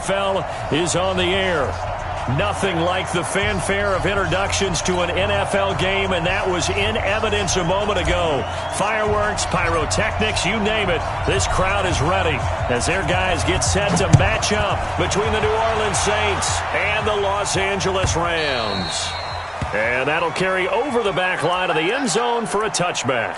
NFL is on the air. Nothing like the fanfare of introductions to an NFL game, and that was in evidence a moment ago. Fireworks, pyrotechnics, you name it. This crowd is ready as their guys get set to match up between the New Orleans Saints and the Los Angeles Rams. And that'll carry over the back line of the end zone for a touchback.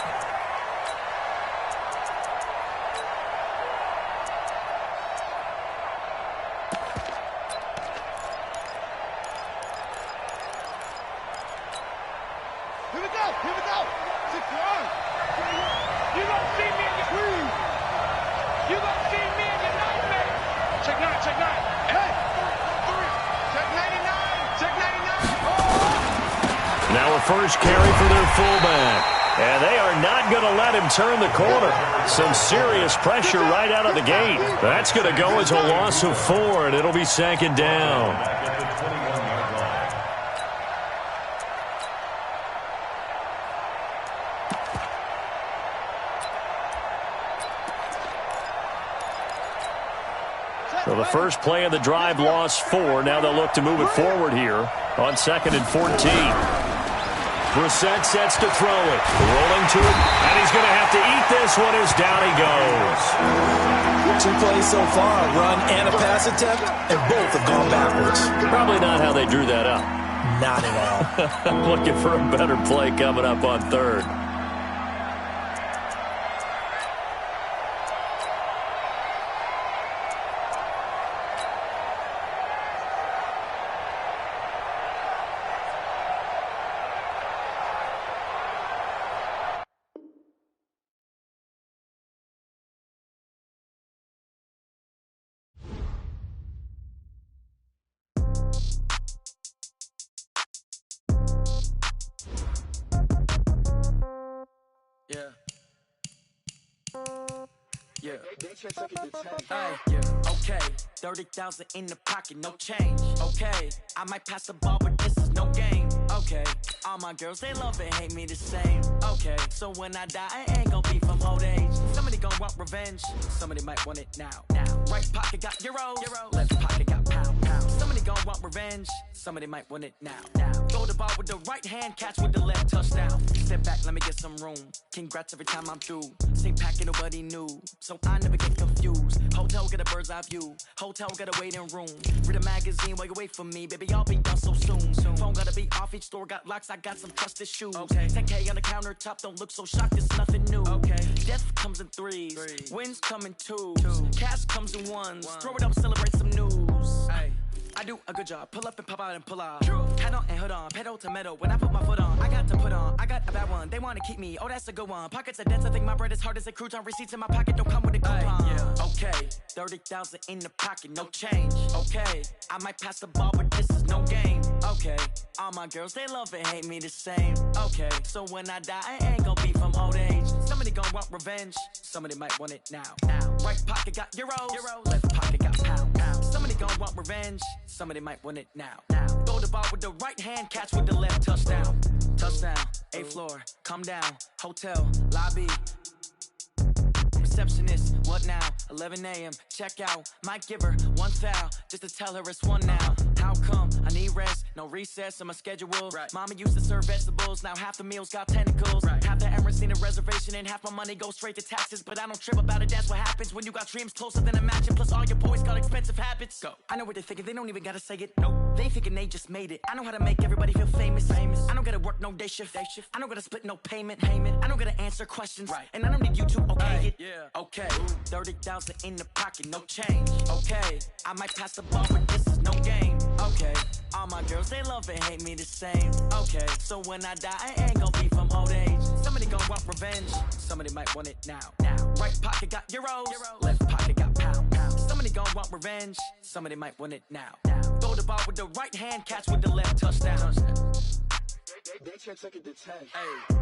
First carry for their fullback. And they are not going to let him turn the corner. Some serious pressure right out of the gate. That's going to go as a loss of 4, and it'll be second down. So the first play of the drive lost 4. Now they'll look to move it forward here on 2nd and 14. Brissett sets to throw it. Rolling to it. And he's going to have to eat this one as down he goes. 2 plays so far, a run and a pass attempt, and both have gone backwards. Probably not how they drew that up. Not at all. Looking for a better play coming up on 3rd. Okay, 30,000 in the pocket, no change. Okay, I might pass the ball, but this is no game. Okay, all my girls, they love and hate me the same. Okay, so when I die, I ain't gon' be from old age. Somebody gon' want revenge, somebody might want it now. Right pocket got euros, left pocket got pound. Somebody gon' want revenge, somebody might want it now. Throw the ball with the right hand, catch with the left, touchdown. Step back, let me get some room. Congrats every time I'm through. Same packet, nobody knew, so I never get confused. Hotel get a bird's eye view, hotel got a waiting room. Read a magazine while you wait for me, baby, I'll be done so soon. Phone gotta be off, each store got locks, I got some trusted shoes. 10K on the countertop, don't look so shocked, it's nothing new. Death comes in threes, wins come in twos, cash comes in ones. Throw it up, celebrate some news. I do a good job, pull up and pop out and pull out. Head on and hood on, pedal to metal. When I put my foot on, I got to put on. I got a bad one, they wanna keep me, oh that's a good one. Pockets are dense, I think my bread is hard as a crouton. Receipts in my pocket don't come with a coupon. Okay, 30,000 in the pocket, no change. Okay, I might pass the ball, but this is no game. Okay, all my girls, they love and hate me the same. Okay, so when I die, I ain't gon' be from old age. Somebody gon' want revenge, somebody might want it now. Right pocket got euros, left pocket got pound. Somebody gon' want revenge, somebody might want it now. Throw the ball with the right hand, catch with the left, touchdown. Touchdown, 8th floor, come down, hotel, lobby. Receptionist, what now? 11 a.m. check out. Might give her 1 foul just to tell her it's 1 now. How come? I need rest, no recess in my schedule. Mama used to serve vegetables, now half the meals got tentacles. Half the Emirates need a reservation and half my money goes straight to taxes. But I don't trip about it, that's what happens when you got dreams closer than a match. Plus all your boys got expensive habits. Go. I know what they're thinking, they don't even gotta say it. Nope. They thinking they just made it. I know how to make everybody feel famous. I don't gotta work no day shift. I don't gotta split no payment. I don't gotta answer questions. And I don't need you to okay it. Okay, 30,000 in the pocket, no change. Okay, I might pass the ball, but this is no game. Okay, all my girls, they love and hate me the same. Okay, so when I die, I ain't gon' be from old age. Somebody gon' want revenge, somebody might want it now. Right pocket got euros, left pocket got pound. Somebody gon' want revenge, somebody might want it now. Throw the ball with the right hand, catch with the left, touchdown. They check second to 10. Hey.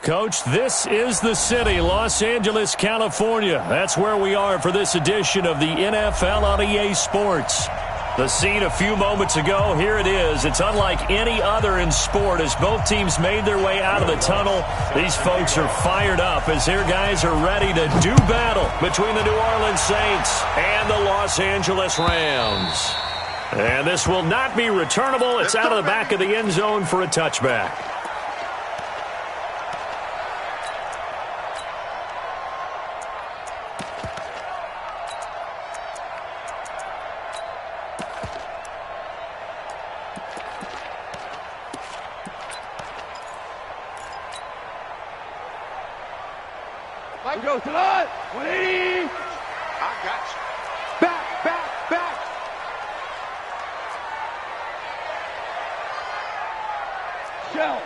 Coach, this is the city, Los Angeles, California. That's where we are for this edition of the NFL on EA Sports. The scene a few moments ago, here it is. It's unlike any other in sport as both teams made their way out of the tunnel. These folks are fired up as their guys are ready to do battle between the New Orleans Saints and the Los Angeles Rams. And this will not be returnable. It's out of the back of the end zone for a touchback. Mike goes to the 180. I got you. Back. Shell.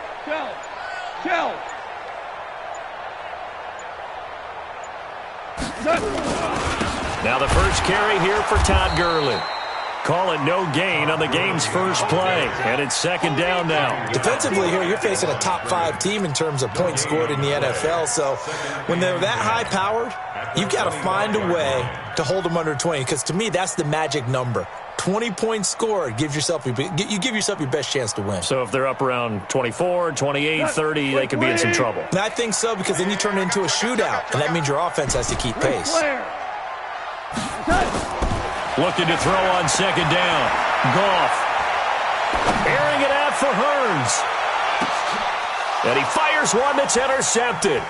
Now the first carry here for Todd Gurley. Call it no gain on the game's first play, and it's second down now. Defensively here, you're facing a top-5 team in terms of points scored in the NFL, so when they're that high-powered, you got to find a way to hold them under 20, because to me, that's the magic number. 20 points scored, you give yourself your best chance to win. So if they're up around 24, 28, 30, they could be in some trouble. And I think so, because then you turn it into a shootout, and that means your offense has to keep pace. Looking to throw on second down. Goff. Airing it out for Hurns. And he fires one that's intercepted.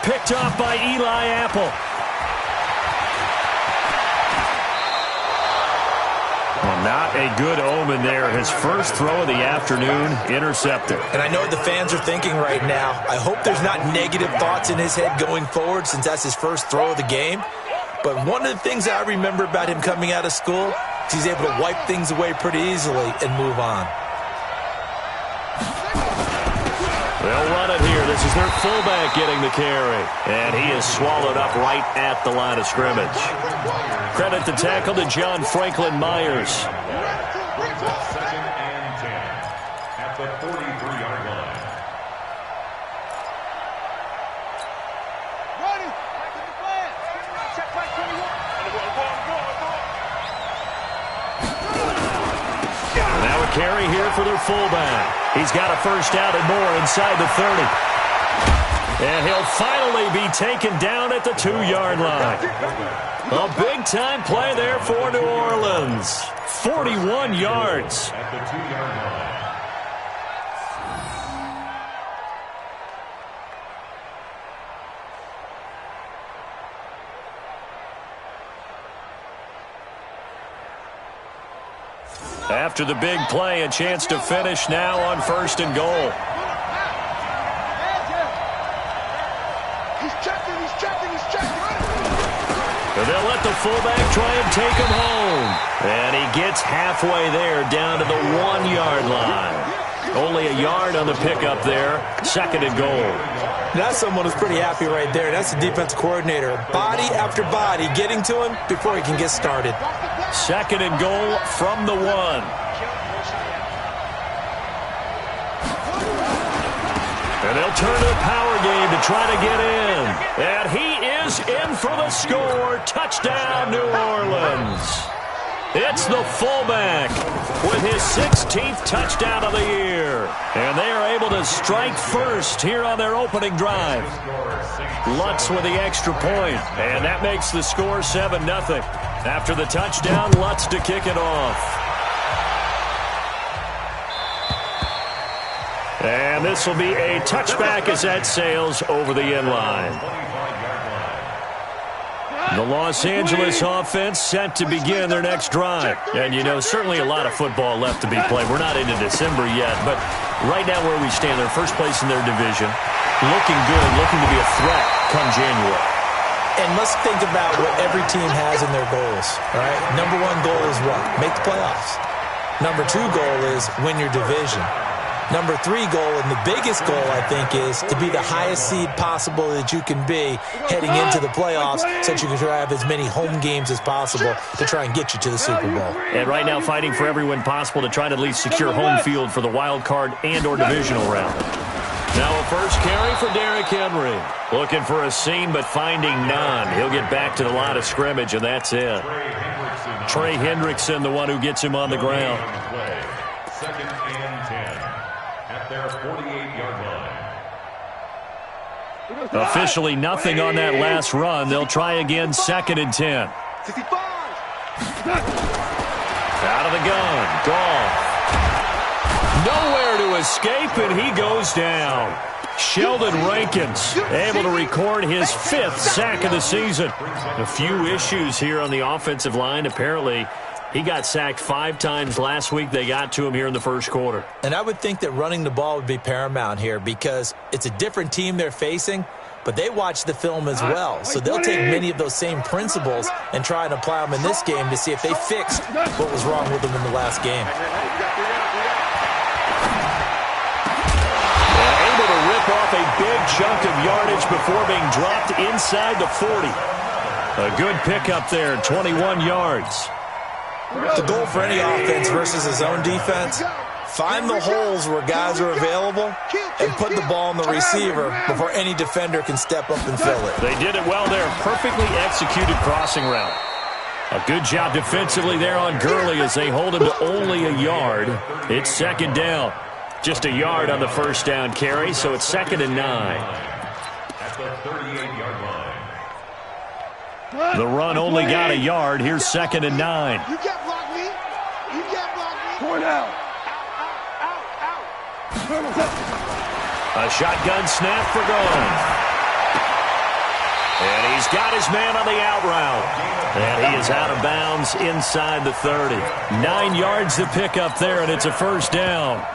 Picked off by Eli Apple. Well, not a good omen there. His first throw of the afternoon, intercepted. And I know what the fans are thinking right now. I hope there's not negative thoughts in his head going forward since that's his first throw of the game. But one of the things I remember about him coming out of school is he's able to wipe things away pretty easily and move on. They'll run it here. This is their fullback getting the carry. And he is swallowed up right at the line of scrimmage. Credit the tackle to John Franklin Myers. Second and 10 at the 43-yard line. Now a carry here for their fullback. He's got a first down and more inside the 30. And he'll finally be taken down at the 2-yard line. A big-time play there for New Orleans. 41 yards. At the 2-yard line. After the big play, a chance to finish now on first and goal. He's checking. And they'll let the fullback try and take him home. And he gets halfway there down to the 1-yard line. Only a yard on the pickup there. Second and goal. That's someone who's pretty happy right there. That's the defense coordinator. Body after body getting to him before he can get started. Second and goal from the 1. And they'll turn to the power game to try to get in. And he is in for the score. Touchdown, New Orleans. It's the fullback with his 16th touchdown of the year. And they are able to strike first here on their opening drive. Lutz with the extra point, and that makes the score 7-0. After the touchdown, Lutz to kick it off. And this will be a touchback as that sails over the end line. The Los Angeles offense set to begin their next drive. And, you know, certainly a lot of football left to be played. We're not into December yet, but right now where we stand, they're first place in their division. Looking good, looking to be a threat come January. And let's think about what every team has in their goals, all right? Number 1 goal is what? Make the playoffs. Number 2 goal is win your division. Number 3 goal, and the biggest goal, I think, is to be the highest seed possible that you can be heading into the playoffs so that you can try to have as many home games as possible to try and get you to the Super Bowl. And right now fighting for every win possible to try to at least secure home field for the wild card and or divisional round. Now a first carry for Derrick Henry. Looking for a seam, but finding none. He'll get back to the line of scrimmage, and that's it. Trey Hendrickson, the one who gets him on the ground. Second and 10 at their 48-yard line. Officially nothing on that last run. They'll try again, second and 10. 65. Out of the gun, Goff. Nowhere to escape, and he goes down. Sheldon Rankins able to record his 5th sack of the season. A few issues here on the offensive line. Apparently, he got sacked 5 times last week. They got to him here in the first quarter. And I would think that running the ball would be paramount here because it's a different team they're facing, but they watch the film as well. So they'll take many of those same principles and try and apply them in this game to see if they fixed what was wrong with them in the last game. Able to rip off a big chunk of yardage before being dropped inside the 40. A good pickup there, 21 yards. The goal for any offense versus his own defense, find the holes where guys are available and put the ball on the receiver before any defender can step up and fill it. They did it well there. Perfectly executed crossing route. A good job defensively there on Gurley as they hold him to only a yard. It's second down. Just a yard on the first down carry, so it's second and 9. At the 38-yard line. The run only got a yard. Here's second and 9. You can't block me. You can't block me. Point out. A shotgun snap for Goff. And he's got his man on the out route. And he is out of bounds inside the 30. 9 yards to pick up there, and it's a first down.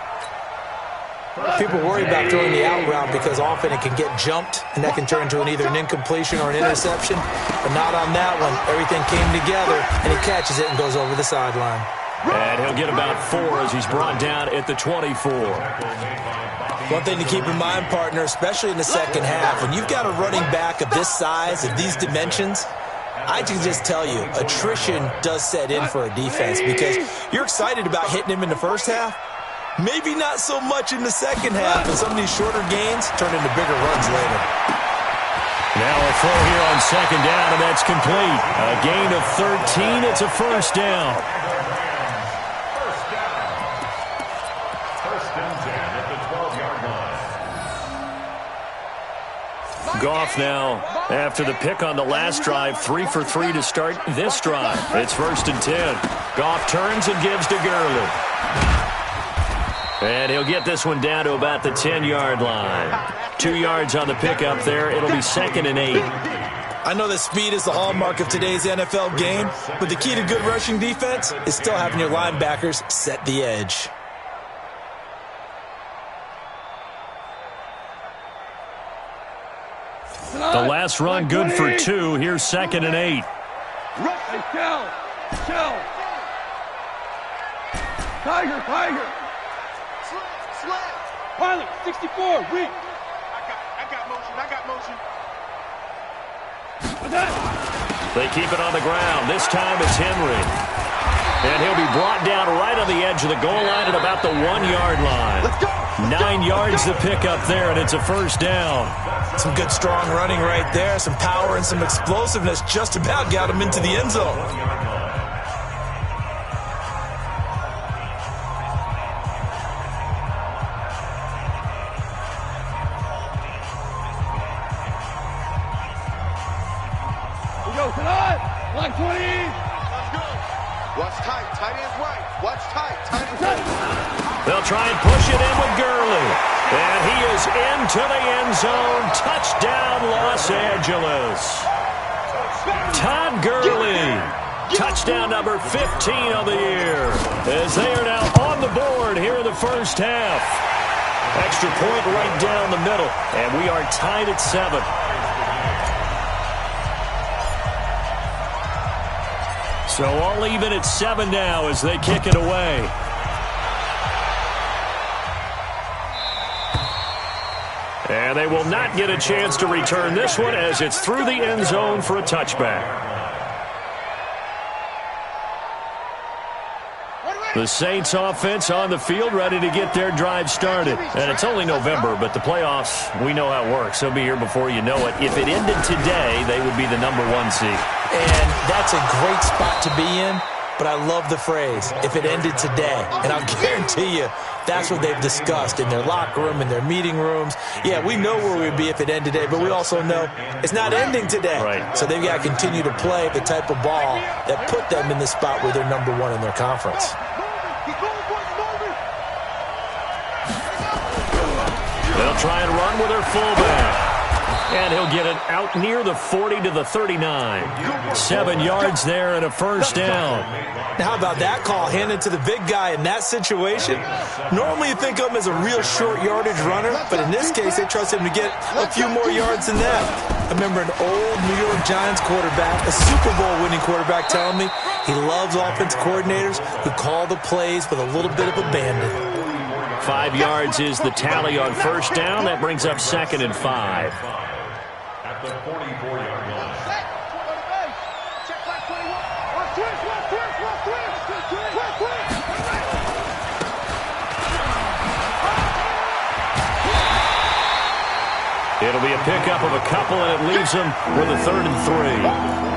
People worry about throwing the out route because often it can get jumped, and that can turn into either an incompletion or an interception. But not on that one. Everything came together, and he catches it and goes over the sideline. And he'll get about 4 as he's brought down at the 24. One thing to keep in mind, partner, especially in the second half, when you've got a running back of this size, of these dimensions, I can just tell you, attrition does set in for a defense because you're excited about hitting him in the first half. Maybe not so much in the second half, and some of these shorter gains turn into bigger runs later. Now a throw here on second down, and that's complete. A gain of 13. It's a first down. First and 10 at the 12-yard line. Goff now, after the pick on the last drive, 3 for 3 to start this drive. It's first and 10. Goff turns and gives to Gurley. And he'll get this one down to about the 10-yard line. 2 yards on the pickup there. It'll be second and 8. I know that speed is the hallmark of today's NFL game, but the key to good rushing defense is still having your linebackers set the edge. The last run good for 2. Here's second and 8. Shell. Tiger. Pilot, 64, weak. I got motion. They keep it on the ground. This time it's Henry. And he'll be brought down right on the edge of the goal line at about the 1-yard line. Let's go. 9 yards to pick up there, and it's a first down. Some good, strong running right there. Some power and some explosiveness just about got him into the end zone. Line 20. Let's go. Watch tight. Tight ends right. Watch tight. Tight ends right. They'll try and push it in with Gurley. And he is into the end zone. Touchdown, Los Angeles. Todd Gurley. Touchdown number 15 of the year. As they are now on the board here in the first half. Extra point right down the middle. And we are tied at 7. So all even at 7 now as they kick it away. And they will not get a chance to return this one as it's through the end zone for a touchback. The Saints offense on the field, ready to get their drive started. And it's only November, but the playoffs, we know how it works. They'll be here before you know it. If it ended today, they would be the #1 seed. And that's a great spot to be in, but I love the phrase, if it ended today. And I'll guarantee you, that's what they've discussed in their locker room, in their meeting rooms. Yeah, we know where we'd be if it ended today, but we also know it's not ending today. Right. So they've got to continue to play the type of ball that put them in the spot where they're #1 in their conference. They'll try and run with their fullback. And he'll get it out near the 40 to the 39. 7 yards there and a first down. Now, how about that call handed to the big guy in that situation? Normally you think of him as a real short yardage runner, but in this case they trust him to get a few more yards than that. I remember an old New York Giants quarterback, a Super Bowl winning quarterback, telling me he loves offense coordinators who call the plays with a little bit of abandon. 5 yards is the tally on first down. That brings up 2nd and 5. At the 44-yard line. It'll be a pickup of a couple, and it leaves them with a 3rd and 3.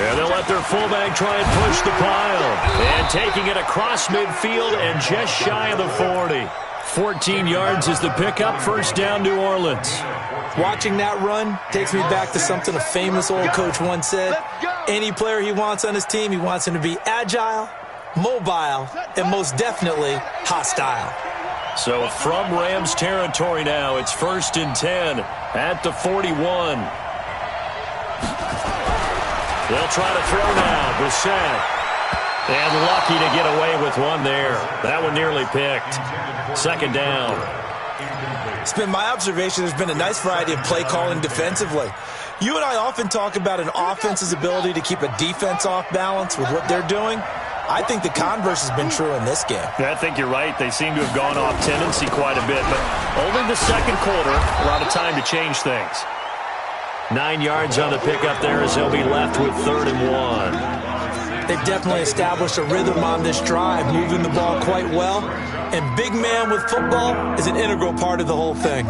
And they'll let their fullback try and push the pile. And taking it across midfield and just shy of the 40. 14 yards is the pickup. First down, New Orleans. Watching that run takes me back to something a famous old coach once said. Any player he wants on his team, he wants him to be agile, mobile, and most definitely hostile. So from Rams territory now, it's 1st and 10 at the 41. They'll try to throw now. Brissett. And lucky to get away with one there. That one nearly picked. 2nd down. It's been my observation there's been a nice variety of play calling defensively. You and I often talk about an offense's ability to keep a defense off balance with what they're doing. I think the converse has been true in this game. I think you're right. They seem to have gone off tendency quite a bit, but only the 2nd quarter, a lot of time to change things. 9 yards on the pickup there as they'll be left with 3rd and 1. They've definitely established a rhythm on this drive, moving the ball quite well. And big man with football is an integral part of the whole thing.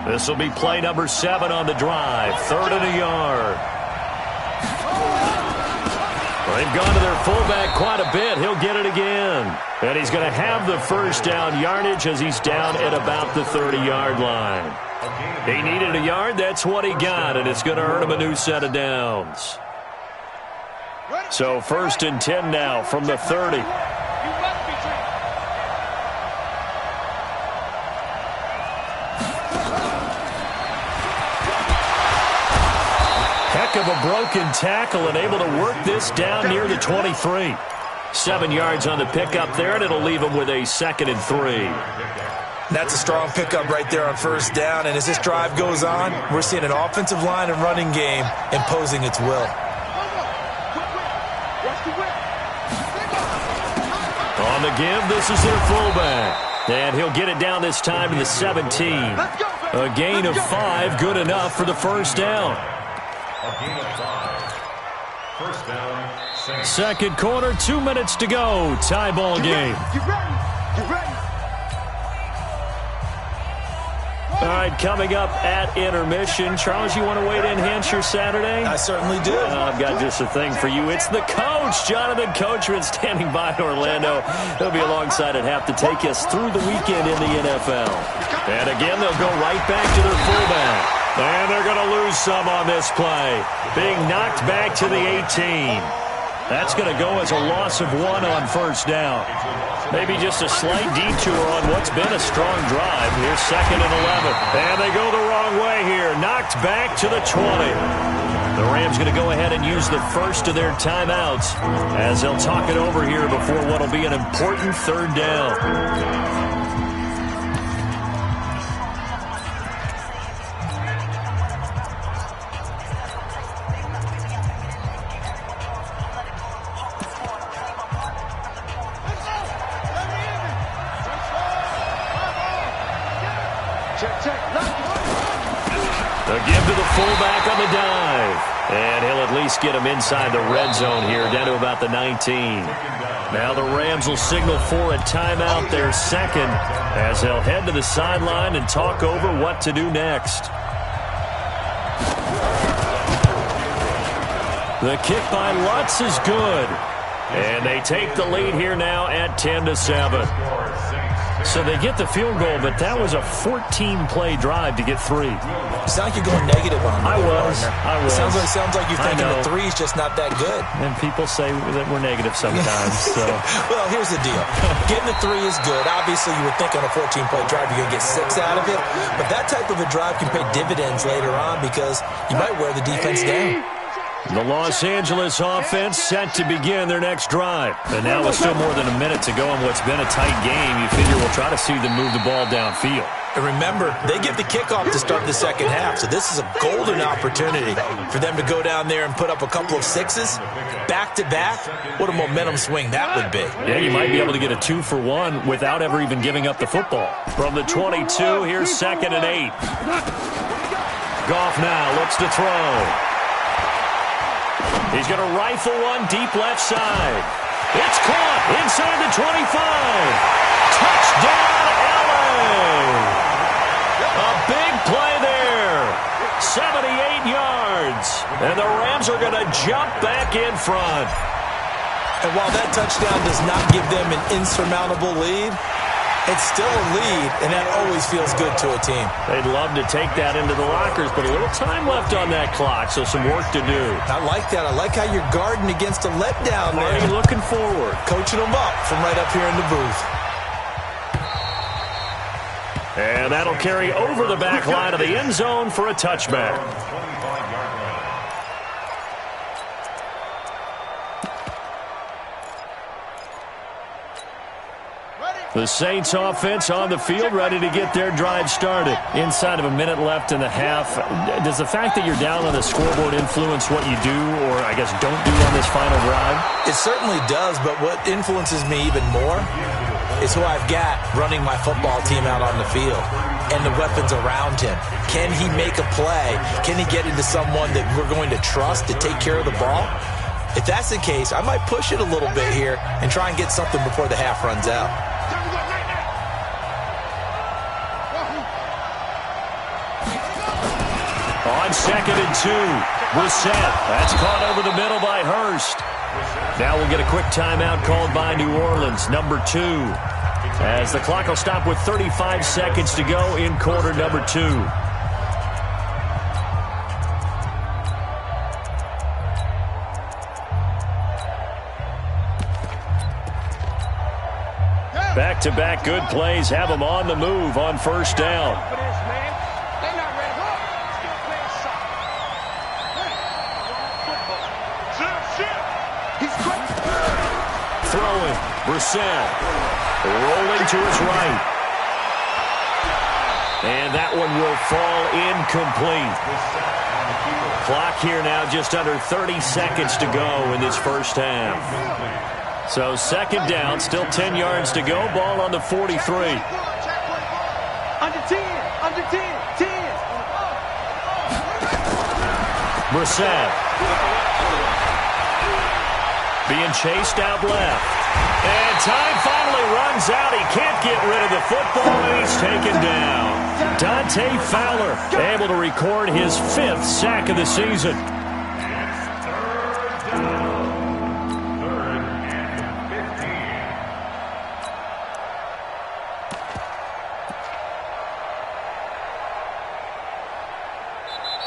This will be play number 7 on the drive. 3rd and a yard. They've gone to their fullback quite a bit. He'll get it again. And he's going to have the first down yardage as he's down at about the 30-yard line. He needed a yard. That's what he got, and it's going to earn him a new set of downs. So 1st and 10 now from the 30. Heck of a broken tackle and able to work this down near the 23. 7 yards on the pickup there, and it'll leave him with a 2nd and 3. That's a strong pickup right there on first down, and as this drive goes on, we're seeing an offensive line and running game imposing its will. On the give, this is their fullback. And he'll get it down this time to the 17. A gain of 5, good enough for the first down. A gain of 5. First down, Saints. 2nd quarter, 2 minutes to go. Tie ball game. Get ready. Get ready. All right, coming up at intermission. Charles, you want to wait in Hampshire Saturday? I certainly do. I've got just a thing for you. It's the coach, Jonathan Coachman, standing by in Orlando. He'll be alongside at half to take us through the weekend in the NFL. And again, they'll go right back to their fullback. And they're going to lose some on this play. Being knocked back to the 18. That's going to go as a loss of 1 on first down. Maybe just a slight detour on what's been a strong drive. Here's 2nd and 11. And they go the wrong way here. Knocked back to the 20. The Rams going to go ahead and use the first of their timeouts as they'll talk it over here before what will be an important 3rd down. The give to the fullback on the dive. And he'll at least get him inside the red zone here, down to about the 19. Now the Rams will signal for a timeout, their second, as they'll head to the sideline and talk over what to do next. The kick by Lutz is good. And they take the lead here now at 10-7. So they get the field goal, but that was a 14-play drive to get 3. You sound like you're going negative on me. I was. Sounds like you're thinking the 3's just not that good. And people say that we're negative sometimes. So. Well, here's the deal. Getting the 3 is good. Obviously, you would think on a 14-play drive you're going to get 6 out of it. But that type of a drive can pay dividends later on because you might wear the defense down. The Los Angeles offense set to begin their next drive. And now with still more than a minute to go in what's been a tight game, you figure we'll try to see them move the ball downfield. And remember, they get the kickoff to start the second half, so this is a golden opportunity for them to go down there and put up a couple of 6s back-to-back. What a momentum swing that would be. Yeah, you might be able to get a 2-for-1 without ever even giving up the football. From the 22, here's 2nd and 8. Goff now looks to throw. He's going to rifle one deep left side. It's caught inside the 25. Touchdown, LA! A big play there. 78 yards. And the Rams are going to jump back in front. And while that touchdown does not give them an insurmountable lead, it's still a lead, and that always feels good to a team. They'd love to take that into the lockers, but a little time left on that clock, so some work to do. I like that. I like how you're guarding against a letdown there. Already looking forward. Coaching them up from right up here in the booth. And that'll carry over the back line of the end zone for a touchback. The Saints offense on the field, ready to get their drive started. Inside of a minute left in the half, does the fact that you're down on the scoreboard influence what you do, or I guess don't do on this final drive? It certainly does, but what influences me even more is who I've got running my football team out on the field and the weapons around him. Can he make a play? Can he get into someone that we're going to trust to take care of the ball? If that's the case, I might push it a little bit here and try and get something before the half runs out. On 2nd and 2, Brissett. That's caught over the middle by Hurst. Now we'll get a quick timeout called by New Orleans, number 2. As the clock will stop with 35 seconds to go in quarter number 2. Back-to-back good plays have them on the move on first down. Throwing, Brissett, rolling to his right. And that one will fall incomplete. Clock here now just under 30 seconds to go in this first half. So 2nd down, still 10 yards to go, ball on the 43. Under 10, under 10, 10. Brissett. Being chased out left. And time finally runs out. He can't get rid of the football, and he's taken down. Dante Fowler able to record his 5th sack of the season.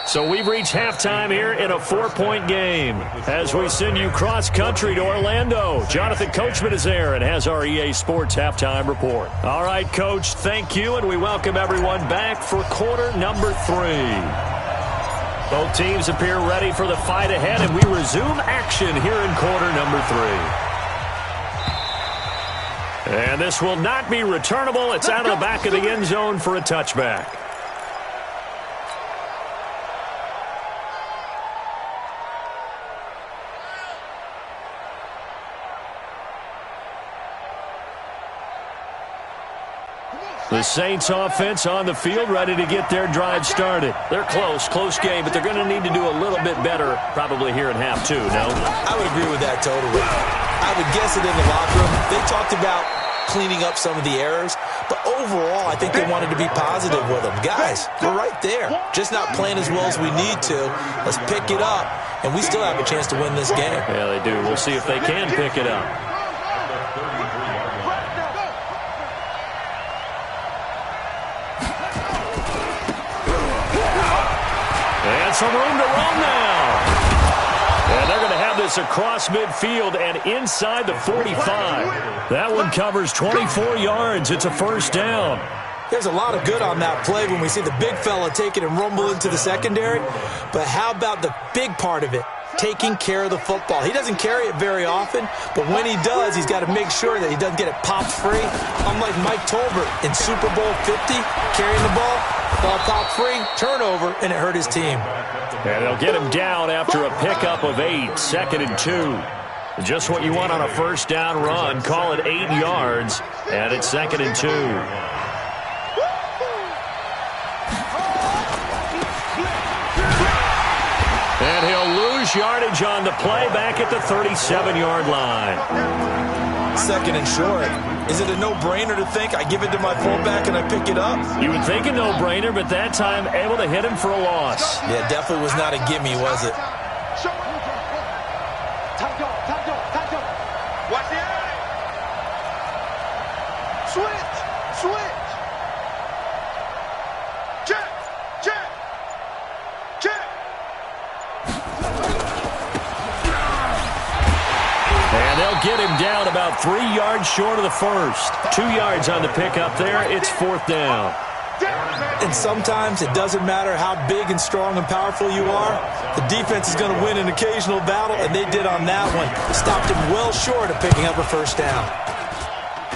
So we've reached halftime here in a 4-point game. As we send you cross-country to Orlando, Jonathan Coachman is there and has our EA Sports halftime report. All right, Coach, thank you, and we welcome everyone back for quarter number 3. Both teams appear ready for the fight ahead, and we resume action here in quarter number 3. And this will not be returnable. It's out of the back of the end zone for a touchback. The Saints offense on the field, ready to get their drive started. They're close game, but they're going to need to do a little bit better probably here in half two, no? I would agree with that totally. I would guess it in the locker room. They talked about cleaning up some of the errors, but overall, I think they wanted to be positive with them. Guys, we're right there. Just not playing as well as we need to. Let's pick it up, and we still have a chance to win this game. Yeah, they do. We'll see if they can pick it up. And some room to run now. And they're going to have this across midfield and inside the 45. That one covers 24 yards. It's a first down. There's a lot of good on that play when we see the big fella take it and rumble into the secondary. But how about the big part of it? Taking care of the football. He doesn't carry it very often, but when he does, he's got to make sure that he doesn't get it popped free. Unlike Mike Tolbert in Super Bowl 50, carrying the ball popped free, turnover, and it hurt his team. And they'll get him down after a pickup of 8, 2nd and 2. Just what you want on a first down run. Call it 8 yards, and it's 2nd and 2. And he'll lose yardage on the play back at the 37-yard line. 2nd and short. Is it a no-brainer to think I give it to my fullback and I pick it up? You would think a no-brainer, but that time able to hit him for a loss. Yeah, definitely was not a gimme, was it? Watch the eye. Switch. Check. And they'll get him down about 3 yards short of the first. 2 yards on the pickup there. It's 4th down. And sometimes it doesn't matter how big and strong and powerful you are. The defense is going to win an occasional battle, and they did on that one. Stopped him well short of picking up a first down.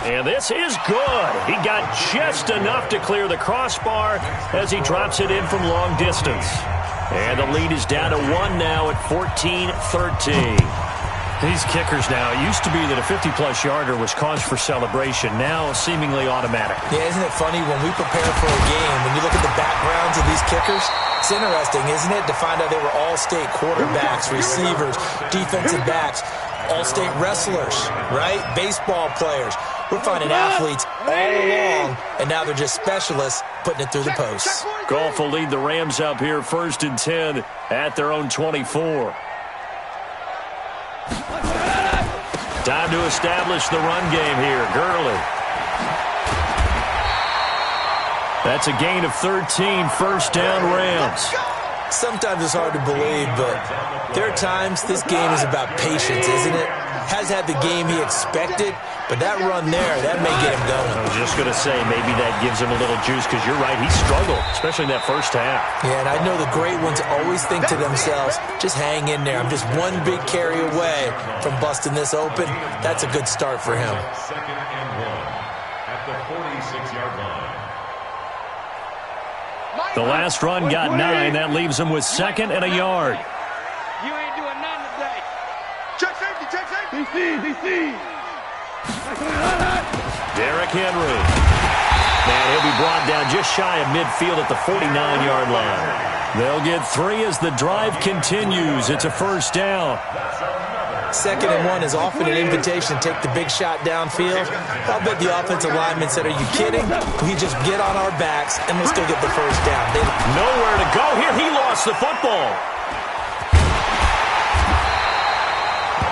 And this is good. He got just enough to clear the crossbar as he drops it in from long distance. And the lead is down to 1 now at 14-13. These kickers now, it used to be that a 50-plus yarder was cause for celebration. Now seemingly automatic. Yeah, isn't it funny when we prepare for a game, when you look at the backgrounds of these kickers, it's interesting, isn't it, to find out they were all-state quarterbacks, receivers, defensive backs, all-state wrestlers, right? Baseball players. We're finding athletes all along, and now they're just specialists putting it through the posts. Goff will lead the Rams up here 1st and 10 at their own 24. Time to establish the run game here. Gurley. That's a gain of 13, first down Rams. Sometimes it's hard to believe, but there are times this game is about patience, isn't it? Has had the game he expected, but that run there, that may get him going. I was just going to say, maybe that gives him a little juice, because you're right, he struggled, especially in that first half. Yeah, and I know the great ones always think to themselves, just hang in there. I'm just one big carry away from busting this open. That's a good start for him. 2nd and 1 at the 46-yard line. The last run got 9. That leaves him with 2nd and a yard. You ain't doing nothing today. Check safety. DC. Derrick Henry. And he'll be brought down just shy of midfield at the 49-yard line. They'll get 3 as the drive continues. It's a first down. 2nd and 1 is often an invitation to take the big shot downfield. I'll bet the offensive lineman said, are you kidding? We just get on our backs and let's go get the first down. Nowhere to go here. He lost the football.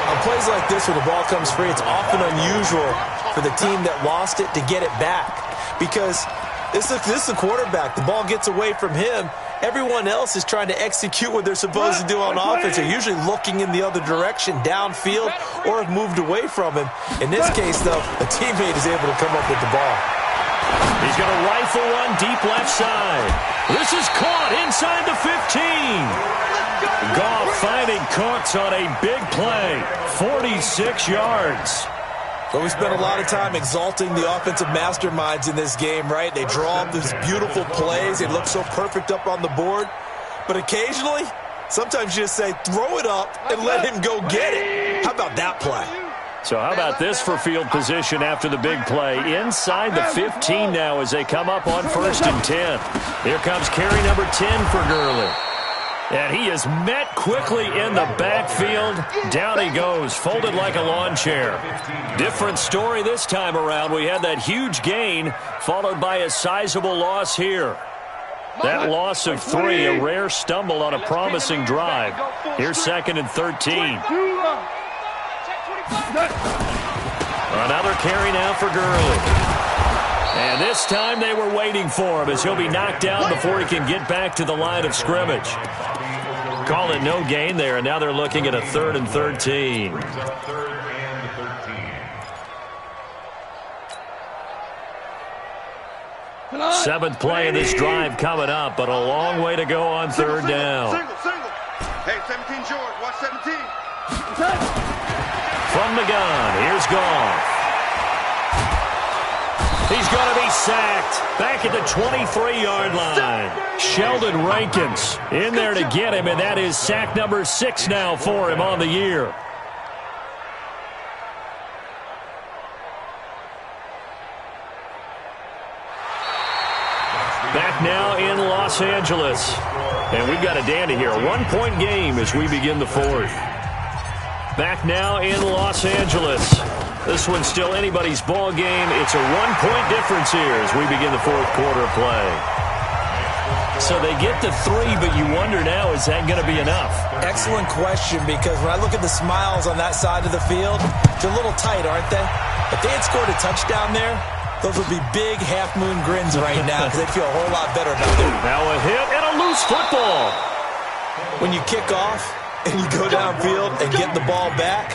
On plays like this where the ball comes free, it's often unusual for the team that lost it to get it back. Because this is the quarterback. The ball gets away from him. Everyone else is trying to execute what they're supposed to do on offense. They're usually looking in the other direction, downfield, or have moved away from him. In this case, though, a teammate is able to come up with the ball. He's going to rifle one deep left side. This is caught inside the 15. Goff finding Cooks on a big play. 46 yards. But we spent a lot of time exalting the offensive masterminds in this game, right? They draw up these beautiful plays. They look so perfect up on the board. But occasionally, sometimes you just say, throw it up and let him go get it. How about that play? So how about this for field position after the big play? Inside the 15 now as they come up on 1st and 10. Here comes carry number 10 for Gurley. And he is met quickly in the backfield. Down he goes, folded like a lawn chair. Different story this time around. We had that huge gain, followed by a sizable loss here. That loss of 3, a rare stumble on a promising drive. Here's 2nd and 13. Another carry now for Gurley. And this time they were waiting for him as he'll be knocked down before he can get back to the line of scrimmage. Call it no gain there, and now they're looking at a 3rd and 13. 7th play of this drive coming up, but a long way to go on 3rd down. Hey, 17 George, watch 17. From the gun, here's Goff. He's going to be sacked back at the 23-yard line. Sheldon Rankins in there to get him, and that is sack number 6 now for him on the year. Back now in Los Angeles. And we've got a dandy here. A 1-point game as we begin the 4th. Back now in Los Angeles. This one's still anybody's ball game. It's a 1-point difference here as we begin the 4th quarter of play. So they get the 3, but you wonder now, is that going to be enough? Excellent question, because when I look at the smiles on that side of the field, they're a little tight, aren't they? If they had scored a touchdown there, those would be big half-moon grins right now because they'd feel a whole lot better about it. Now a hit and a loose football. When you kick off and you go downfield and get the ball back,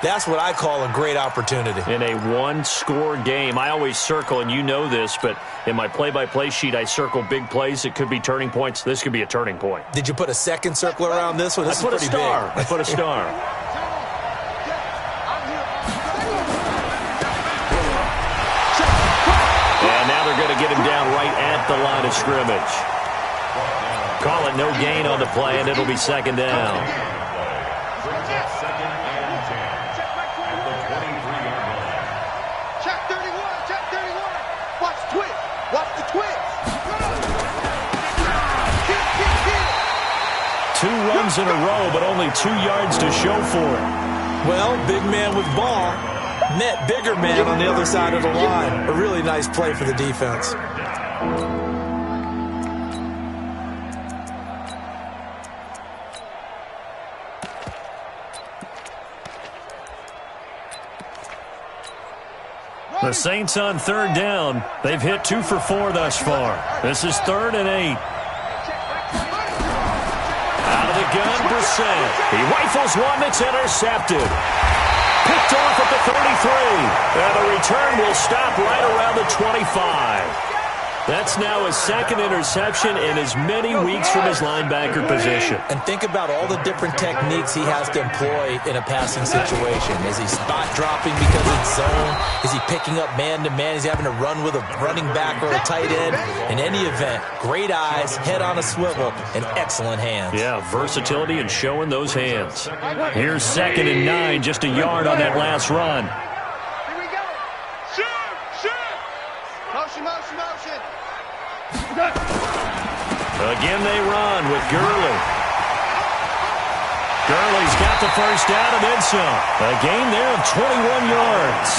that's what I call a great opportunity. In a one-score game, I always circle, and you know this, but in my play-by-play sheet, I circle big plays. It could be turning points. This could be a turning point. Did you put a second circle around this one? This is pretty big. I put a star. And now they're going to get him down right at the line of scrimmage. Call it no gain on the play, and it'll be 2nd down. Two runs in a row, but only 2 yards to show for it. Well, big man with ball met bigger man on the other side of the line. A really nice play for the defense. The Saints on 3rd down. They've hit 2 for 4 thus far. This is 3rd and 8. Out of the gun, Brissett. He rifles one that's intercepted. Picked off at the 33. And the return will stop right around the 25. That's now his 2nd interception in as many weeks from his linebacker position. And think about all the different techniques he has to employ in a passing situation. Is he spot dropping because it's zone? Is he picking up man-to-man? Is he having to run with a running back or a tight end? In any event, great eyes, head on a swivel, and excellent hands. Yeah, versatility and showing those hands. Here's 2nd and 9, just a yard on that last run. Here we go. Shoot! Motion. Again they run with Gurley. Gurley's got the 1st down and then some. A gain there of 21 yards.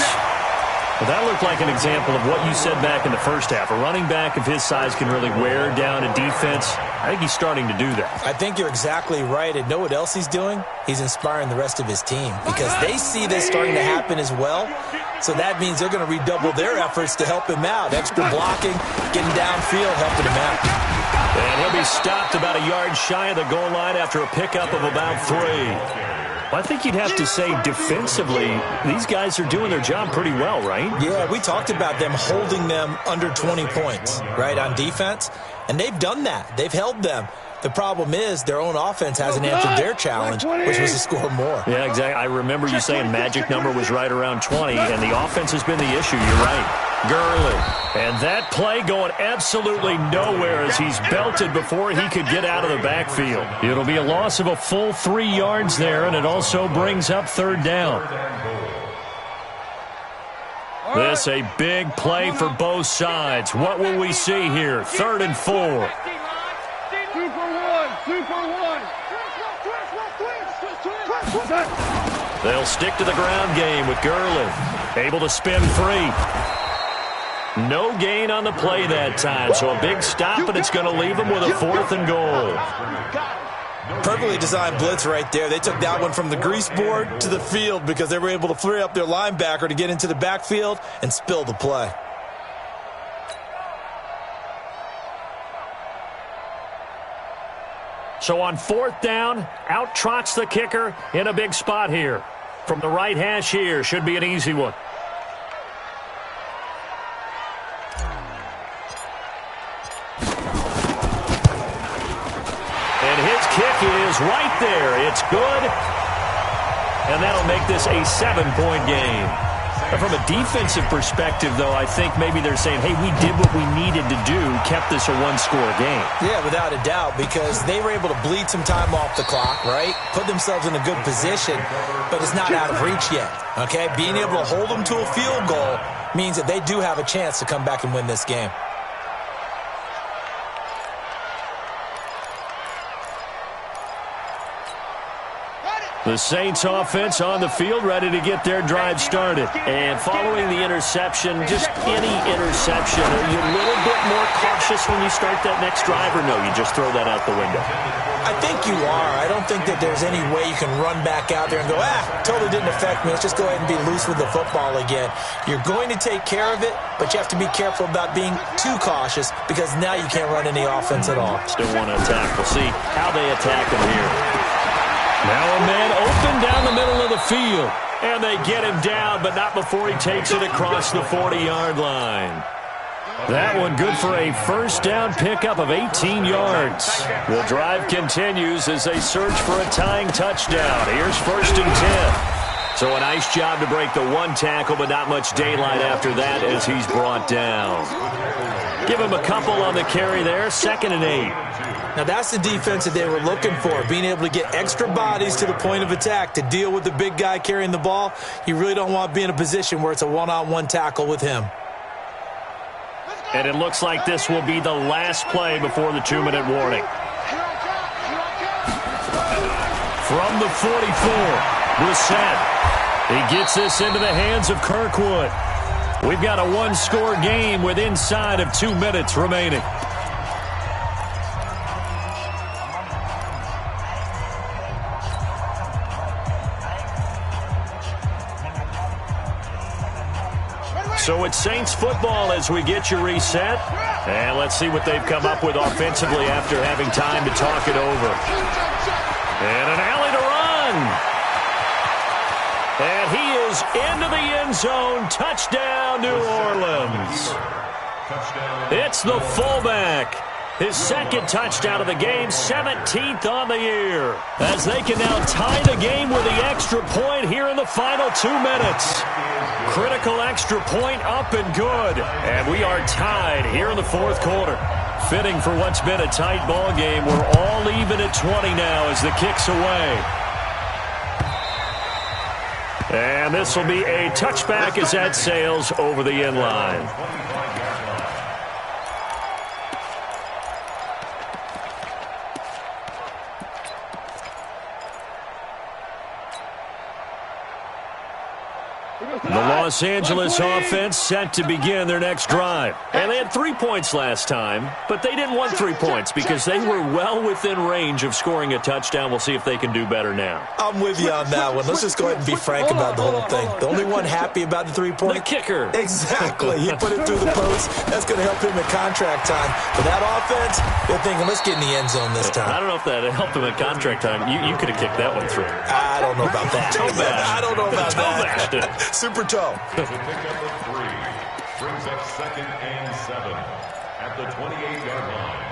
Well, that looked like an example of what you said back in the first half. A running back of his size can really wear down a defense. I think he's starting to do that. I think you're exactly right. And know what else he's doing? He's inspiring the rest of his team because they see this starting to happen as well. So that means they're going to redouble their efforts to help him out. Extra blocking, getting downfield, helping him out. And he'll be stopped about a yard shy of the goal line after a pickup of about 3. I think you'd have to say defensively, these guys are doing their job pretty well, right? Yeah, we talked about them holding them under 20 points, right, on defense. And they've done that. They've held them. The problem is their own offense hasn't answered their challenge, which was to score more. Yeah, exactly. I remember you saying magic number was right around 20, and the offense has been the issue. You're right. Gurley. And that play going absolutely nowhere as he's belted before he could get out of the backfield. It'll be a loss of a full 3 yards there, and it also brings up 3rd down. This a big play for both sides. What will we see here? 3rd and 4. Super one. They'll stick to the ground game with Gurley. Able to spin free. No gain on the play that time, so a big stop, and it's going to leave them with a 4th and goal. Perfectly designed blitz right there. They took that one from the grease board to the field because they were able to free up their linebacker to get into the backfield and spill the play. So on 4th down, out trots the kicker in a big spot here. From the right hash here, should be an easy one. And his kick is right there. It's good. And that'll make this a 7-point game. From a defensive perspective, though, I think maybe they're saying, hey, we did what we needed to do, kept this a 1-score game. Yeah, without a doubt, because they were able to bleed some time off the clock, right? Put themselves in a good position, but it's not out of reach yet, okay? Being able to hold them to a field goal means that they do have a chance to come back and win this game. The Saints offense on the field, ready to get their drive started. And following the interception, just any interception, are you a little bit more cautious when you start that next drive, or no, you just throw that out the window? I think you are. I don't think that there's any way you can run back out there and go, totally didn't affect me. Let's just go ahead and be loose with the football again. You're going to take care of it, but you have to be careful about being too cautious because now you can't run any offense at all. Still want to attack. We'll see how they attack them here. Now a man open down the middle of the field. And they get him down, but not before he takes it across the 40-yard line. That one good for a first down pickup of 18 yards. The drive continues as they search for a tying touchdown. Here's 1st and 10. So a nice job to break the one tackle, but not much daylight after that as he's brought down. Give him a couple on the carry there, 2nd and 8. Now, that's the defense that they were looking for, being able to get extra bodies to the point of attack to deal with the big guy carrying the ball. You really don't want to be in a position where it's a one-on-one tackle with him. And it looks like this will be the last play before the 2-minute warning. From the 44, Brissett. He gets this into the hands of Kirkwood. We've got a 1-score game with inside of 2 minutes remaining. So it's Saints football as we get you reset. And let's see what they've come up with offensively after having time to talk it over. And an alley to run. And he is into the end zone. Touchdown, New Orleans. It's the fullback. His 2nd touchdown of the game, 17th on the year. As they can now tie the game with the extra point here in the final 2 minutes. Critical extra point up and good. And we are tied here in the 4th quarter. Fitting for what's been a tight ball game. We're all even at 20 now as the kick's away. And this will be a touchback as that sails over the end line. The Los Angeles offense set to begin their next drive. And they had 3 points last time, but they didn't want 3 points because they were well within range of scoring a touchdown. We'll see if they can do better now. I'm with you on that one. Let's just go ahead and be frank about the whole thing. The only one happy about the 3-point? The kicker. Exactly. He put it through the post. That's going to help him in contract time. But that offense, they're thinking, let's get in the end zone this time. I don't know if that helped him in contract time. You could have kicked that one through. I don't know about that. I don't know about that. Super toe. Pickup of 3 brings up 2nd and 7 at the 28-yard line.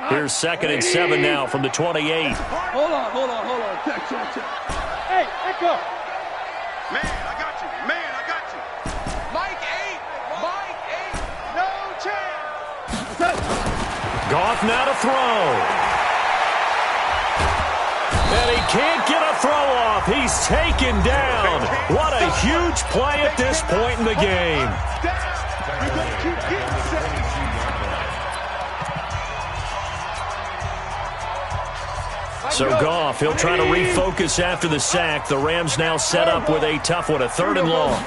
Here's 2nd and 7 now from the 28. Hold on. Check. Hey, Echo. Man, I got you. Mike 8. No chance. Goff now to throw. And he can't get a throw off. He's taken down. What a huge play at this point in the game. So Goff, he'll try to refocus after the sack. The Rams now set up with a tough one, a 3rd and long.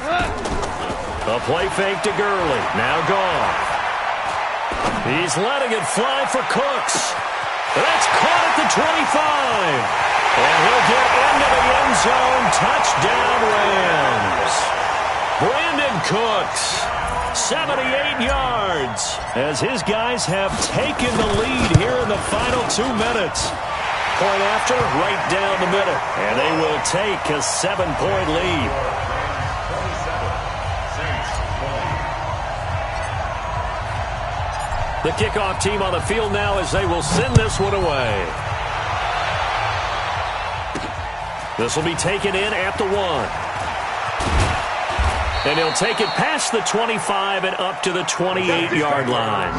A play fake to Gurley. Now Goff. He's letting it fly for Cooks. That's caught at the 25. And he'll get into the end zone. Touchdown Rams. Brandon Cooks, 78 yards, as his guys have taken the lead here in the final 2 minutes. Point after, right down the middle. And they will take a 7-point lead. The kickoff team on the field now as they will send this one away. This will be taken in at the 1. And he'll take it past the 25 and up to the 28-yard line.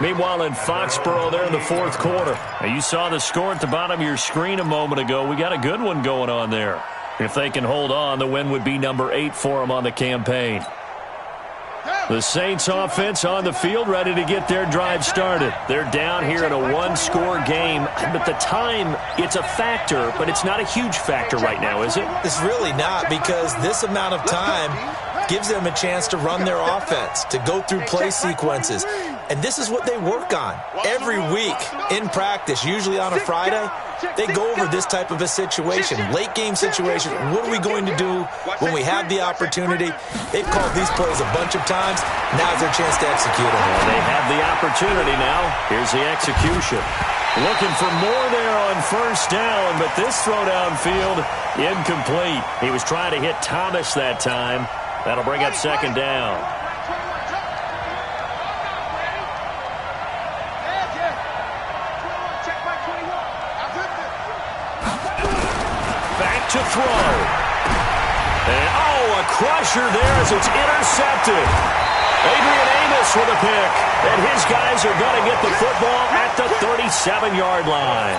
Meanwhile, in Foxborough, there in the 4th quarter. Now, you saw the score at the bottom of your screen a moment ago. We got a good one going on there. If they can hold on, the win would be number 8 for them on the campaign. The Saints offense on the field, ready to get their drive started. They're down here in a 1-score game. But the time, it's a factor, but it's not a huge factor right now, is it? It's really not, because this amount of time gives them a chance to run their offense, to go through play sequences. And this is what they work on every week in practice, usually on a Friday. They go over this type of a situation, late game situation. What are we going to do when we have the opportunity? They've called these plays a bunch of times. Now's their chance to execute them. Well, they have the opportunity now. Here's the execution. Looking for more there on 1st down, but this throw downfield, incomplete. He was trying to hit Thomas that time. That'll bring up 2nd down. To throw. And, a crusher there as it's intercepted. Adrian Amos with a pick. And his guys are going to get the football at the 37-yard line.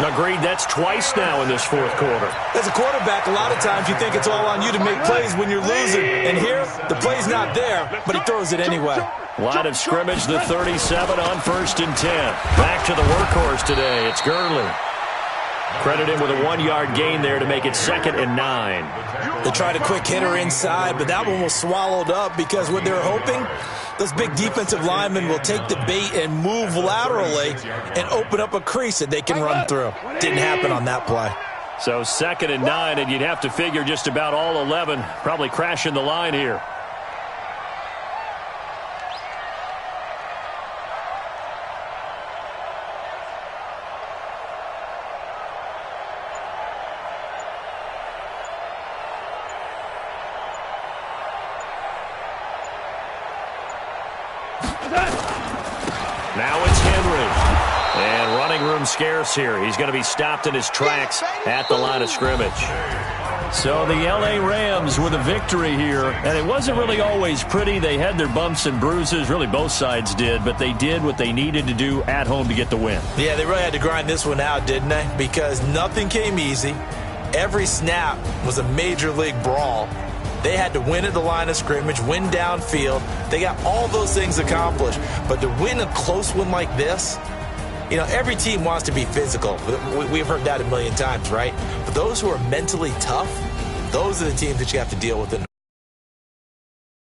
Agreed, that's twice now in this 4th quarter. As a quarterback, a lot of times you think it's all on you to make plays when you're losing. And here, the play's not there, but he throws it anyway. Line of scrimmage, the 37 on 1st and 10. Back to the workhorse today. It's Gurley. Credit him with a 1-yard gain there to make it 2nd and 9. They tried a quick hitter inside, but that one was swallowed up because what they're hoping, those big defensive linemen will take the bait and move laterally and open up a crease that they can run through. Didn't happen on that play. So 2nd and 9, and you'd have to figure just about all 11 probably crashing the line here. Now it's Henry. And running room scarce here. He's going to be stopped in his tracks at the line of scrimmage. So the L.A. Rams with a victory here. And it wasn't really always pretty. They had their bumps and bruises. Really, both sides did. But they did what they needed to do at home to get the win. Yeah, they really had to grind this one out, didn't they? Because nothing came easy. Every snap was a major league brawl. They had to win at the line of scrimmage, win downfield. They got all those things accomplished. But to win a close one like this, you know, every team wants to be physical. We've heard that a million times, right? But those who are mentally tough, those are the teams that you have to deal with in